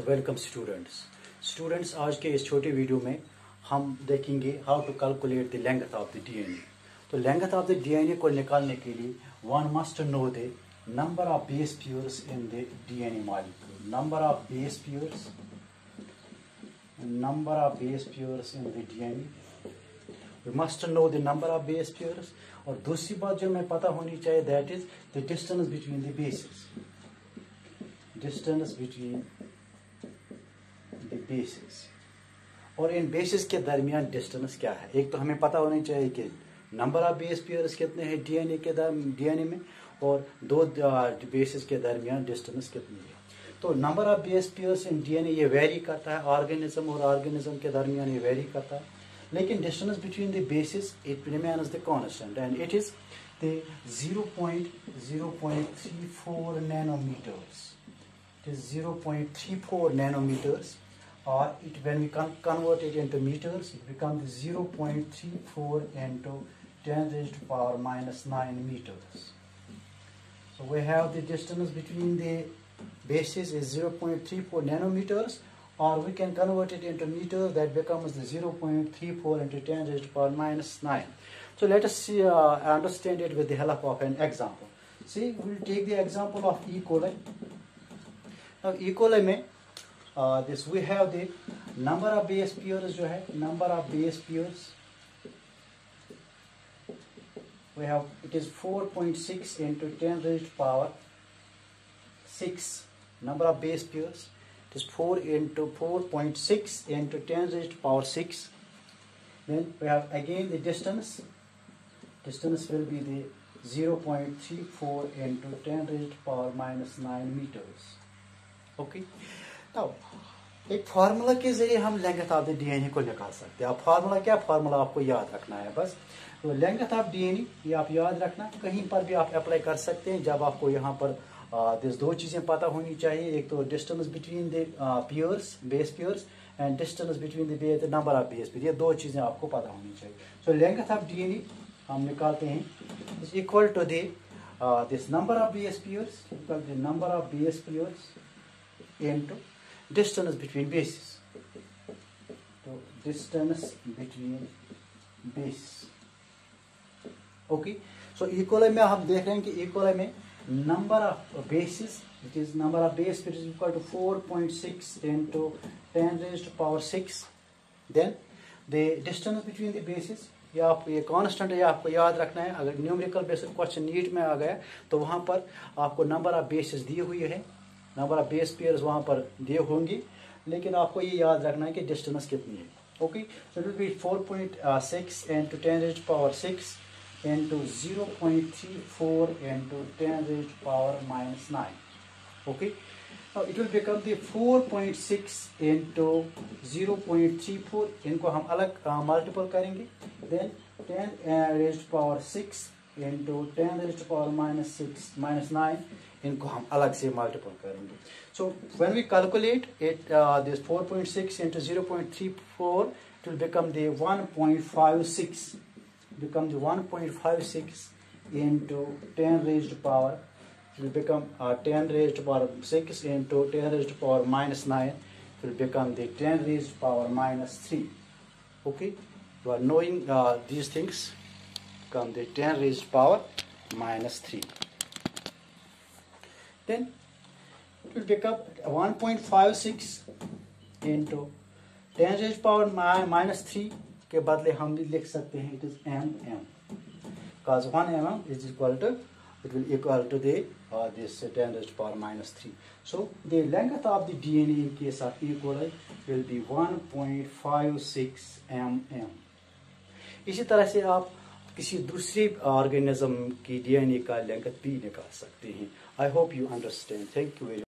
Welcome students आज के इस छोटे वीडियो में हम देखेंगे how to calculate the length of the DNA. तो लेंथ ऑफ द डीएनए को निकालने के लिए one must know the number of base pairs in the DNA molecule. Number of base pairs in the DNA, we must know the number of base pairs. और दूसरी बात जो हमें पता होनी चाहिए that is the distance between the bases, distance between the bases. और इन बेसिस के दरमियान डिस्टेंस क्या है। एक तो हमें पता होनी चाहिए कि नंबर ऑफ बेस पेयर्स कितने हैं डीएनए में, और दो बेसिस के दरमियान डिस्टेंस कितनी है। तो number of base pairs in DNA ये वेरी करता है, ऑर्गेनिज्म और ऑर्गेनिज्म के दरमियान ये वेरी करता है, लेकिन distance between the basis it remains the constant and it is the 0.34 nanometers. It is 0.34 nanometers, or when we convert it into meters, it becomes 0.34 into 10 raised to power minus 9 meters. So we have the distance between the bases is 0.34 nanometers, or we can convert it into meters, that becomes the 0.34 into 10 raised to power minus 9. So let us see, understand it with the help of an example. See, we will take the example of E. coli. Now E. coli में this we have the number of base pairs जो है, number of base pairs we have, it is 4.6 into 10 raised to power 6 number of base pairs. It is 4.6 into 10 raised to power 6. Then we have again the distance will be the 0.34 into 10 raised to power minus 9 meters. Okay, now एक formula के जरिए हम length of the DNA को निकाल सकते हैं। अब formula क्या, फार्मूला आपको याद रखना है बस। तो लेंथ ऑफ डीएनए ये आप याद रखना, कहीं पर भी आप अप्लाई कर सकते हैं जब आपको यहाँ पर दो चीजें पता होनी चाहिए। एक तो distance between the pairs, base pairs, and distance between the number of base pair, ये दो चीजें आपको पता होनी चाहिए। सो लेंथ ऑफ डीएनए हम निकालते हैं is equal to this number of base pairs, number of base pairs into distance between bases. So distance between bases. Okay. So E. coli में हम देख रहे हैं कि E. coli में number of bases, it is number of base pairs is equal to 4.6 into 10 raised to power 6. Then the distance between the bases, ये constant है, आपको याद रखना है। अगर न्यूमेरिकल बेसिस क्वेश्चन नीट में आ गया तो वहां पर आपको नंबर ऑफ बेसिस दिए हुए है, नंबर ऑफ बेस पेयर्स वहां पर दिए होंगे, लेकिन आपको ये याद रखना है कि डिस्टेंस कितनी है। Okay, so it will be 4.6 into 10 raised to power 6 into 0.34 into 10 raised to power minus 9. Okay, now it will become the 4.6 into 0.34, इनको हम अलग मल्टीपल करेंगे, then 10 raised to power 6 into 10 raised to power minus 9, इनको हम अलग से multiple करेंगे। So when we calculate it this 4.6 into 0.34, it will become the 1.56, become the 1.56 into 10 raised to power, it will become 10 raised to power 6 into 10 raised to power minus 9, it will become the 10 raised to power minus 3. Okay, you are knowing these things, become the 10 raised to power minus 3. Then it will become 1.56 into 10 raised to power minus 3 के बदले हम भी लिख सकते हैं it is mm, because 1 mm is equal to, it will equal to the this 10 raised to power minus 3. So the length of the DNA in case of E. coli will be 1.56 mm. इसी तरह से आप किसी दूसरे organism की DNA का length भी निकाल सकते हैं। I hope you understand. Thank you very much.